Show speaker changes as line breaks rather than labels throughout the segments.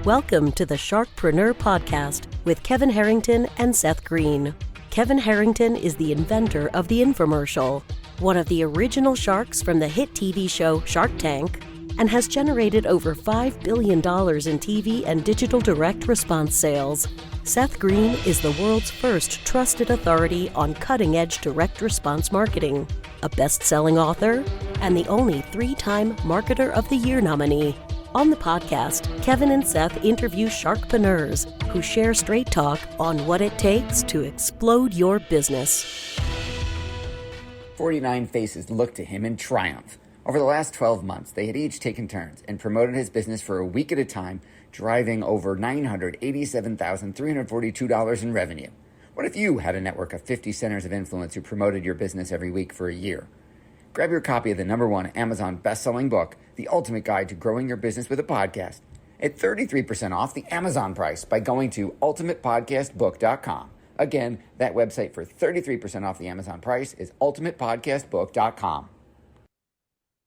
Welcome to the Sharkpreneur podcast with Kevin Harrington and Seth Greene. Kevin Harrington is the inventor of the infomercial, one of the original sharks from the hit TV show Shark Tank, and has generated over $5 billion in TV and digital direct response sales. Seth Greene is the world's first trusted authority on cutting-edge direct response marketing, a best-selling author, and the only 3-time Marketer of the Year nominee. On the podcast, Kevin and Seth interview sharkpreneurs who share straight talk on what it takes to explode your business.
49 faces looked to him in triumph. Over the last 12 months, they had each taken turns and promoted his business for a week at a time, driving over $987,342 in revenue. What if you had a network of 50 centers of influence who promoted your business every week for a year? Grab your copy of the #1 Amazon best-selling book, The Ultimate Guide to Growing Your Business with a Podcast, at 33% off the Amazon price by going to ultimatepodcastbook.com. Again, that website for 33% off the Amazon price is ultimatepodcastbook.com.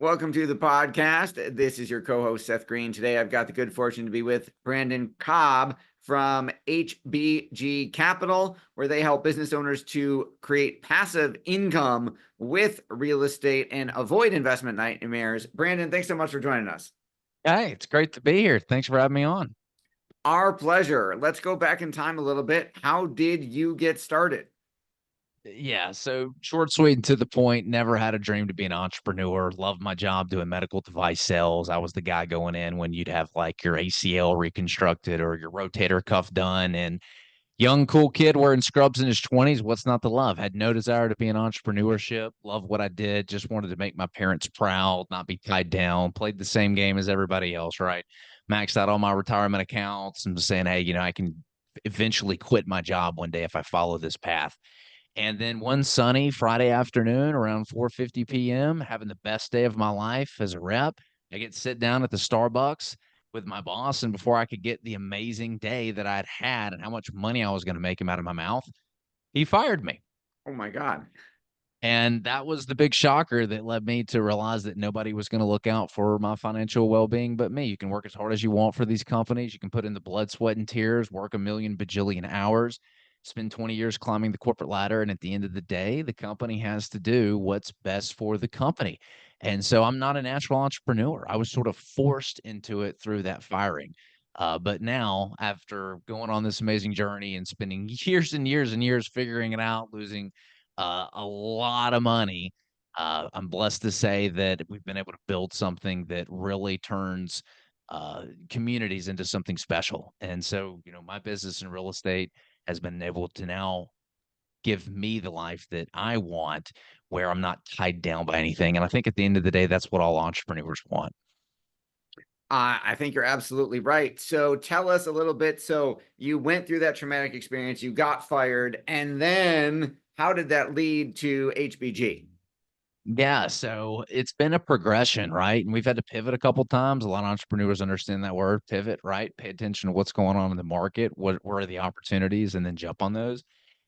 Welcome to the podcast. This is your co-host, Seth Greene. Today, I've got the good fortune to be with Brandon Cobb from HBG Capital, where they help business owners to create passive income with real estate and avoid investment nightmares. Brandon, thanks so much for joining us.
Hey, it's great to be here. Thanks for having me on.
Our pleasure. Let's go back in time a little bit. How did you get started?
Yeah, so short, sweet, and to the point, never had a dream to be an entrepreneur. Loved my job doing medical device sales. I was the guy going in when you'd have like your ACL reconstructed or your rotator cuff done. And young, cool kid wearing scrubs in his 20s, what's not to love? Had no desire to be in entrepreneurship. Loved what I did. Just wanted to make my parents proud, not be tied down. Played the same game as everybody else, right? Maxed out all my retirement accounts and was saying, hey, I can eventually quit my job one day if I follow this path. And then one sunny Friday afternoon around 4:50 p.m., having the best day of my life as a rep, I get to sit down at the Starbucks with my boss. And before I could get the amazing day that I'd had and how much money I was going to make him out of my mouth, he fired me.
Oh, my God.
And that was the big shocker that led me to realize that nobody was going to look out for my financial well-being but me. You can work as hard as you want for these companies. You can put in the blood, sweat, and tears, work a million bajillion hours, spend 20 years climbing the corporate ladder. And at the end of the day, the company has to do what's best for the company. And so I'm not a natural entrepreneur. I was sort of forced into it through that firing. But now, after going on this amazing journey and spending years and years and years figuring it out, losing a lot of money, I'm blessed to say that we've been able to build something that really turns communities into something special. And so, my business in real estate has been able to now give me the life that I want, where I'm not tied down by anything. And I think at the end of the day, that's what all entrepreneurs want.
I think you're absolutely right. So tell us a little bit. So you went through that traumatic experience, you got fired, and then how did that lead to HBG?
Yeah, so it's been a progression, right? And we've had to pivot a couple times. A lot of entrepreneurs understand that word, pivot, right? Pay attention to what's going on in the market, where are the opportunities, and then jump on those.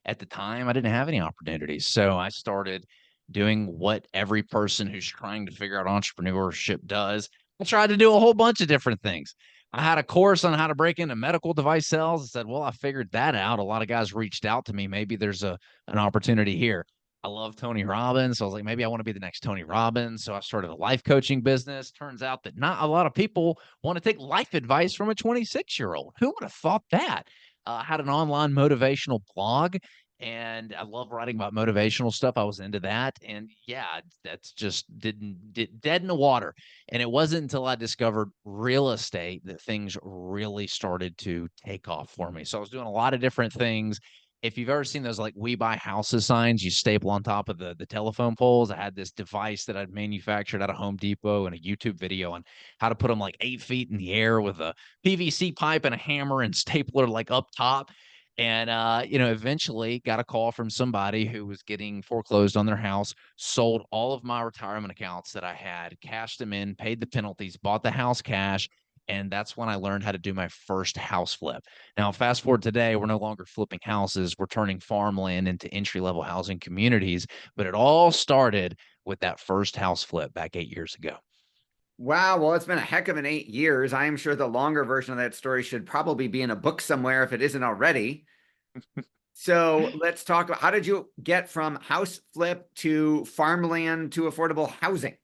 At the time, I didn't have any opportunities. So I started doing what every person who's trying to figure out entrepreneurship does. I tried to do a whole bunch of different things. I had a course on how to break into medical device sales. I said, well, I figured that out. A lot of guys reached out to me. Maybe there's an opportunity here. I love Tony Robbins. So I was like, maybe I want to be the next Tony Robbins. So I started a life coaching business. Turns out that not a lot of people want to take life advice from a 26-year-old. Who would have thought that? I had an online motivational blog, and I love writing about motivational stuff. I was into that. And yeah, that's just did dead in the water. And it wasn't until I discovered real estate that things really started to take off for me. So I was doing a lot of different things. If you've ever seen those like "We Buy Houses" signs you staple on top of the telephone poles, I had this device that I'd manufactured out of Home Depot and a YouTube video on how to put them like 8 feet in the air with a PVC pipe and a hammer and stapler like up top. And, eventually got a call from somebody who was getting foreclosed on their house, sold all of my retirement accounts that I had, cashed them in, paid the penalties, bought the house cash. And that's when I learned how to do my first house flip. Now, fast forward today, we're no longer flipping houses. We're turning farmland into entry-level housing communities. But it all started with that first house flip back 8 years ago.
Wow, well, it's been a heck of an 8 years. I am sure the longer version of that story should probably be in a book somewhere if it isn't already. So let's talk about, how did you get from house flip to farmland to affordable housing?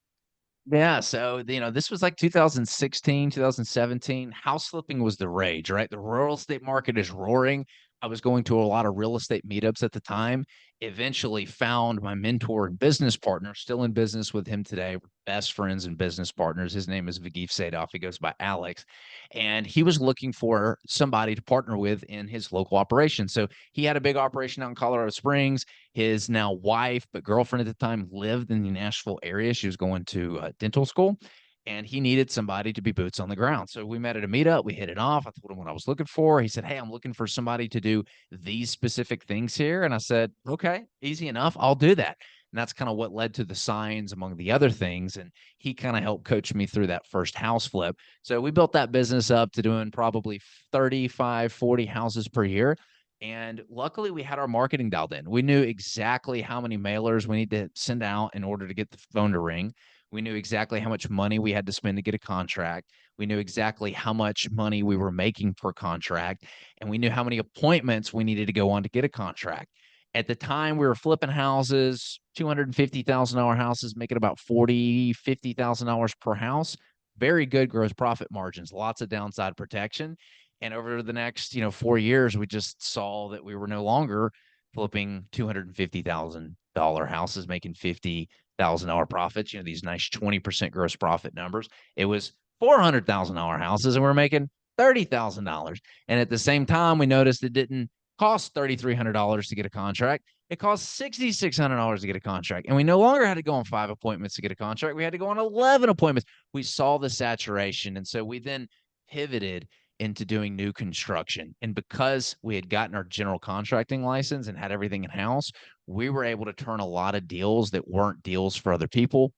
Yeah, so, this was like 2016, 2017. House flipping was the rage, right? The real estate market is roaring. I was going to a lot of real estate meetups at the time. Eventually found my mentor and business partner, still in business with him today. We're best friends and business partners. His name is Vigif Sadoff. He goes by Alex. And he was looking for somebody to partner with in his local operation. So he had a big operation out in Colorado Springs. His now wife, but girlfriend at the time, lived in the Nashville area. She was going to dental school, and he needed somebody to be boots on the ground. So we met at a meetup. We hit it off. I told him what I was looking for. He said, "Hey, I'm looking for somebody to do these specific things here." And I said, "Okay, easy enough. I'll do that." And that's kind of what led to the signs, among the other things. And he kind of helped coach me through that first house flip. So we built that business up to doing probably 35, 40 houses per year. And luckily, we had our marketing dialed in. We knew exactly how many mailers we need to send out in order to get the phone to ring. We knew exactly how much money we had to spend to get a contract. We knew exactly how much money we were making per contract. And we knew how many appointments we needed to go on to get a contract. At the time, we were flipping houses, $250,000 houses, making about $40,000, $50,000 per house. Very good gross profit margins, lots of downside protection. And over the next, 4 years, we just saw that we were no longer flipping $250,000 houses, making $50,000 profits, these nice 20% gross profit numbers. It was $400,000 houses, and we're making $30,000. And at the same time, we noticed it didn't cost $3,300 to get a contract. It cost $6,600 to get a contract. And we no longer had to go on 5 appointments to get a contract. We had to go on 11 appointments. We saw the saturation. And so we then pivoted into doing new construction. And because we had gotten our general contracting license and had everything in house, we were able to turn a lot of deals that weren't deals for other people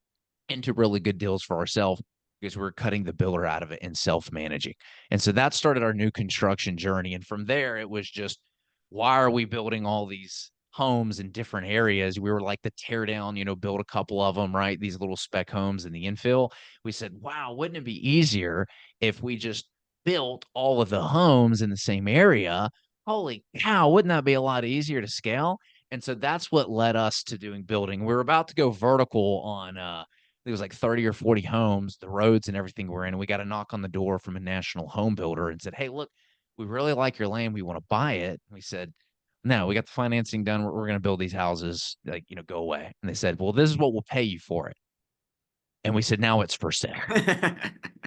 into really good deals for ourselves, because we were cutting the builder out of it and self-managing. And so that started our new construction journey. And from there, it was just, why are we building all these homes in different areas? We were like the tear down, build a couple of them, right? These little spec homes in the infill. We said, wow, wouldn't it be easier if we just built all of the homes in the same area? Holy cow, wouldn't that be a lot easier to scale? And so that's what led us to doing building. We were about to go vertical on it was like 30 or 40 homes, the roads and everything we're in. And we got a knock on the door from a national home builder and said, "Hey, look, we really like your land. We want to buy it." And we said, "No, we got the financing done. We're going to build these houses, like, go away." And they said, "Well, this is what we'll pay you for it." And we said, "Now it's for sale."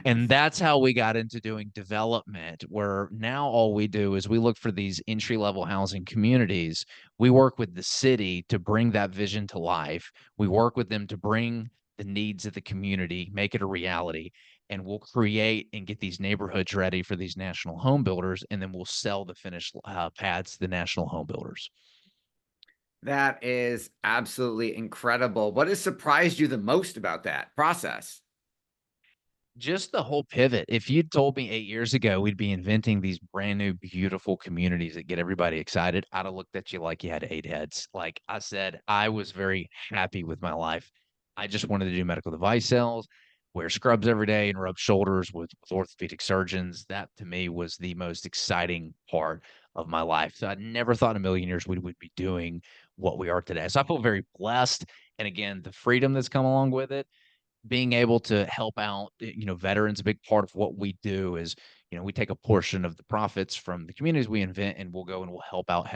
And that's how we got into doing development, where now all we do is we look for these entry level housing communities. We work with the city to bring that vision to life. We work with them to bring the needs of the community, make it a reality. And we'll create and get these neighborhoods ready for these national home builders. And then we'll sell the finished pads to the national home builders.
That is absolutely incredible. What has surprised you the most about that process?
Just the whole pivot. If you'd told me 8 years ago we'd be inventing these brand new, beautiful communities that get everybody excited, I'd have looked at you like you had 8 heads. Like I said, I was very happy with my life. I just wanted to do medical device sales, wear scrubs every day, and rub shoulders with orthopedic surgeons. That to me was the most exciting part of my life. So I never thought in a million years we would be doing what we are today. So I feel very blessed. And again, the freedom that's come along with it, being able to help out, veterans. A big part of what we do is, we take a portion of the profits from the communities we invent, and we'll go and we'll help out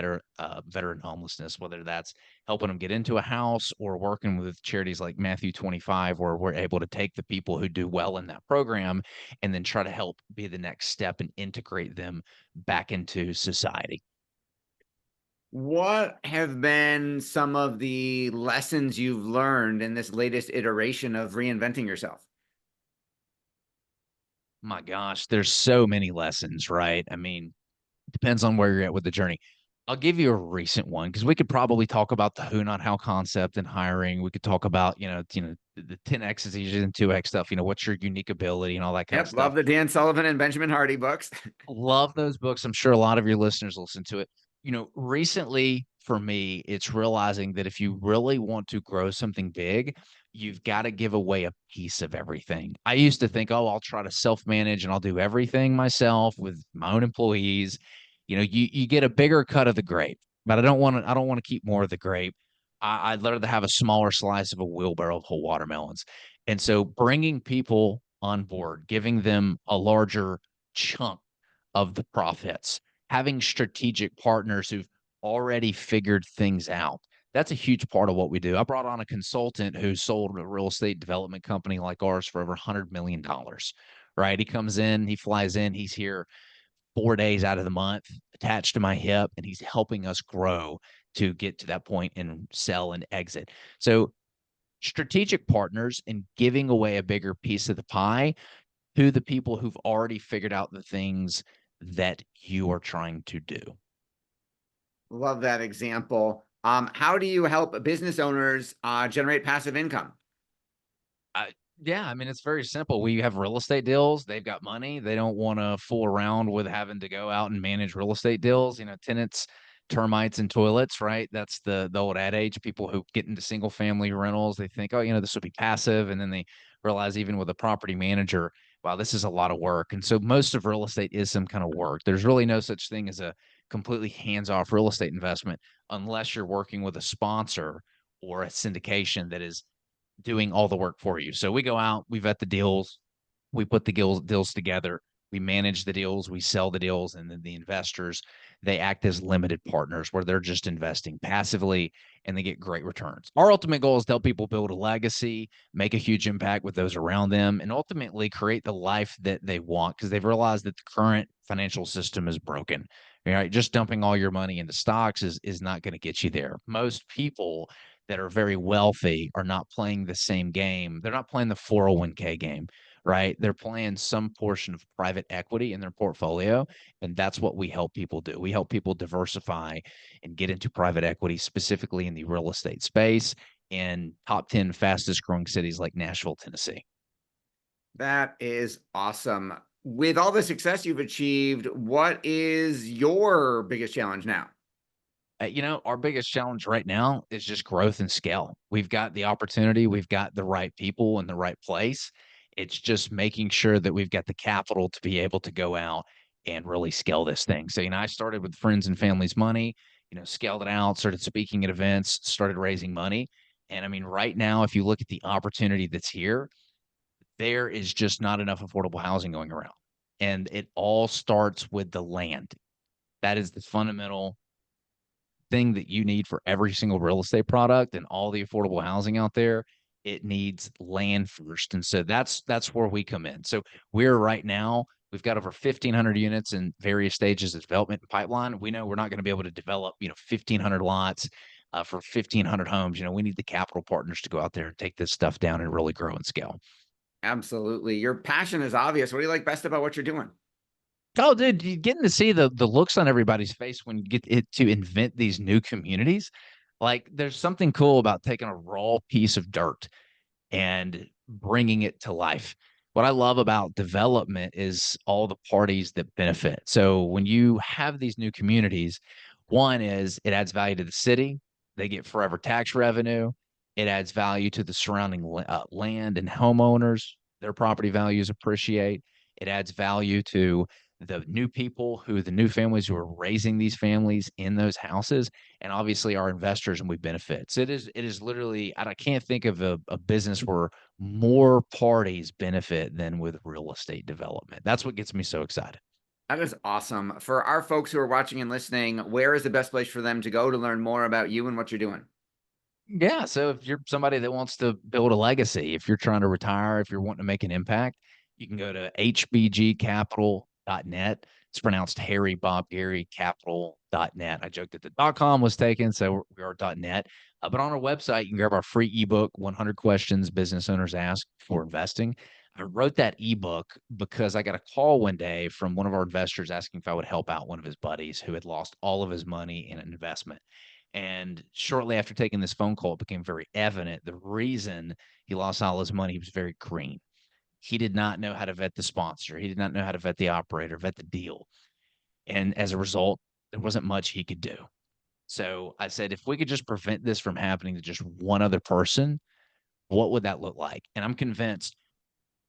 veteran homelessness, whether that's helping them get into a house or working with charities like Matthew 25, where we're able to take the people who do well in that program and then try to help be the next step and integrate them back into society.
What have been some of the lessons you've learned in this latest iteration of reinventing yourself?
My gosh, there's so many lessons, right? I mean, depends on where you're at with the journey. I'll give you a recent one because we could probably talk about the who, not how concept and hiring. We could talk about, the 10X's and 2X stuff, what's your unique ability and all that kind of
Yep,
stuff.
love the Dan Sullivan and Benjamin Hardy books.
Love those books. I'm sure a lot of your listeners listen to it. Recently for me, it's realizing that if you really want to grow something big, you've got to give away a piece of everything. I used to think, oh, I'll try to self-manage and I'll do everything myself with my own employees. You get a bigger cut of the grape, but I don't want to keep more of the grape. I'd rather have a smaller slice of a wheelbarrow of whole watermelons. And so bringing people on board, giving them a larger chunk of the profits, having strategic partners who've already figured things out. That's a huge part of what we do. I brought on a consultant who sold a real estate development company like ours for over $100 million, right? He comes in, he flies in, he's here 4 days out of the month attached to my hip, and he's helping us grow to get to that point and sell and exit. So strategic partners and giving away a bigger piece of the pie to the people who've already figured out the things that you are trying to do.
Love that example. How do you help business owners generate passive income?
Yeah, I mean, it's very simple. We have real estate deals. They've got money. They don't want to fool around with having to go out and manage real estate deals. Tenants, termites, and toilets, right? That's the old adage. People who get into single family rentals, they think, oh, this would be passive. And then they realize even with a property manager, wow, this is a lot of work. And so most of real estate is some kind of work. There's really no such thing as a completely hands-off real estate investment unless you're working with a sponsor or a syndication that is doing all the work for you. So we go out, we vet the deals, we put the deals together, we manage the deals, we sell the deals, and then the investors, they act as limited partners where they're just investing passively and they get great returns. Our ultimate goal is to help people build a legacy, make a huge impact with those around them, and ultimately create the life that they want because they've realized that the current financial system is broken. Right? Just dumping all your money into stocks is not going to get you there. Most people that are very wealthy are not playing the same game. They're not playing the 401k game, right? They're playing some portion of private equity in their portfolio. And that's what we help people do. We help people diversify and get into private equity, specifically in the real estate space in top 10 fastest growing cities like Nashville, Tennessee.
That is awesome. With all the success you've achieved, what is your biggest challenge now?
Our biggest challenge right now is just growth and scale. We've got the opportunity, we've got the right people in the right place. It's just making sure that we've got the capital to be able to go out and really scale this thing. So, I started with friends and family's money, scaled it out, started speaking at events, started raising money. And I mean, right now, if you look at the opportunity that's here, there is just not enough affordable housing going around. And it all starts with the land. That is the fundamental thing that you need for every single real estate product and all the affordable housing out there. It needs land first. And so that's where we come in. So we're right now, we've got over 1,500 units in various stages of development and pipeline. We know we're not going to be able to develop, 1,500 lots for 1,500 homes. We need the capital partners to go out there and take this stuff down and really grow and scale.
Absolutely. Your passion is obvious. What do you like best about what you're doing?
Oh, dude, you getting to see the looks on everybody's face when you get it to invent these new communities. Like, there's something cool about taking a raw piece of dirt and bringing it to life. What I love about development is all the parties that benefit. So when you have these new communities, one is it adds value to the city. They get forever tax revenue. It adds value to the surrounding land and homeowners. Their property values appreciate. It adds value to the new families who are raising these families in those houses, and obviously our investors, and we benefit. So it is literally, I can't think of a business where more parties benefit than with real estate development. That's what gets me so excited.
That is awesome. For our folks who are watching and listening, where is the best place for them to go to learn more about you and what you're doing?
Yeah. So if you're somebody that wants to build a legacy, if you're trying to retire, if you're wanting to make an impact, you can go to hbgcapital.net. It's pronounced Harry Bob Gary Capital.net. I joked that the .com was taken, so we are .net. But on our website, you can grab our free ebook, 100 Questions Business Owners Ask for Investing. I wrote that ebook because I got a call one day from one of our investors asking if I would help out one of his buddies who had lost all of his money in an investment. And shortly after taking this phone call, it became very evident the reason he lost all his money. He was very green. He did not know how to vet the sponsor. He did not know how to vet the operator, vet the deal. And as a result, there wasn't much he could do. So I said, if we could just prevent this from happening to just one other person, what would that look like? And I'm convinced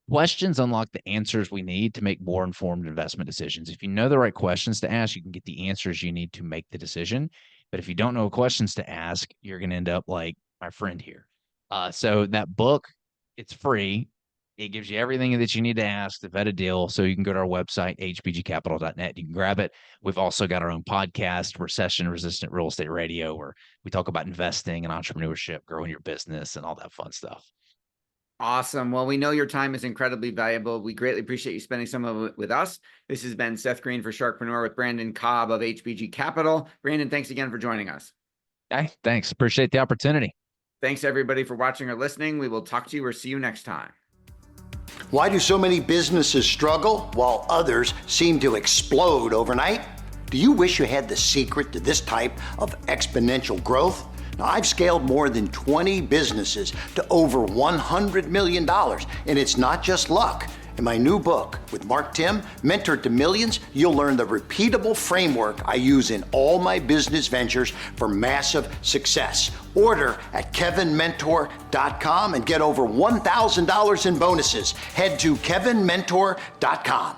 questions unlock the answers we need to make more informed investment decisions. If you know the right questions to ask, you can get the answers you need to make the decision. But if you don't know what questions to ask, you're going to end up like my friend here. So that book, it's free. It gives you everything that you need to ask to vet a deal. So you can go to our website, hbgcapital.net. You can grab it. We've also got our own podcast, Recession Resistant Real Estate Radio, where we talk about investing and entrepreneurship, growing your business, and all that fun stuff.
Awesome. Well, we know your time is incredibly valuable. We greatly appreciate you spending some of it with us. This has been Seth Greene for Sharkpreneur with Brandon Cobb of HBG Capital. Brandon, thanks again for joining us.
Hey, thanks. Appreciate the opportunity.
Thanks, everybody, for watching or listening. We will talk to you or see you next time.
Why do so many businesses struggle while others seem to explode overnight? Do you wish you had the secret to this type of exponential growth? Now, I've scaled more than 20 businesses to over $100 million, and it's not just luck. In my new book with Mark Tim, Mentor to Millions, you'll learn the repeatable framework I use in all my business ventures for massive success. Order at kevinmentor.com and get over $1,000 in bonuses. Head to kevinmentor.com.